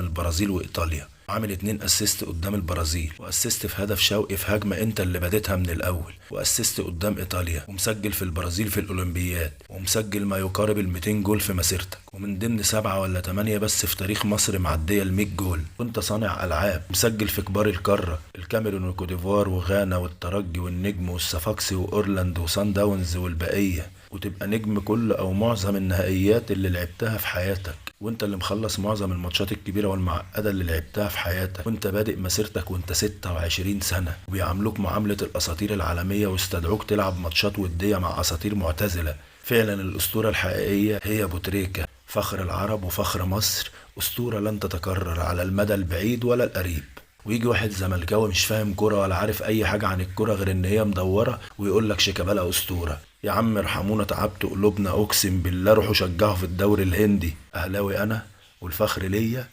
البرازيل وايطاليا، عامل 2 اسيست قدام البرازيل، واسيست في هدف شوقي في هجمه انت اللي بديتها من الاول، واسيست قدام ايطاليا، ومسجل في البرازيل في الاولمبياد، ومسجل ما يقارب ال 200 جول في مسيرتك، ومن ضمن 7 ولا 8 بس في تاريخ مصر معديه ال 100 جول. وانت صانع العاب، مسجل في كبار القاره، الكاميرون وكوديفوار وغانا والترجي والنجم والصفاقسي واورلاند وسان داونز والبقيه، وتبقى نجم كل او معظم النهائيات اللي لعبتها في حياتك، وانت اللي مخلص معظم الماتشات الكبيرة والمعقدة اللي لعبتها في حياتك، وانت بادئ مسيرتك وانت 26 سنة، وبيعاملوك معاملة الاساطير العالمية واستدعوك تلعب ماتشات ودية مع اساطير معتزلة. فعلا الاسطورة الحقيقية هي ابو تريكة، فخر العرب وفخر مصر، اسطورة لن تتكرر على المدى البعيد ولا القريب. ويجي واحد زملكاوي مش فاهم كرة ولا عارف اي حاجة عن الكرة غير ان هي مدورة ويقول لك شيكابالا اسطورة. يا عم ارحمونا، تعبتوا قلوبنا، اقسم بالله روحوا شجعوا في الدوري الهندي. اهلاوي انا والفخر ليا،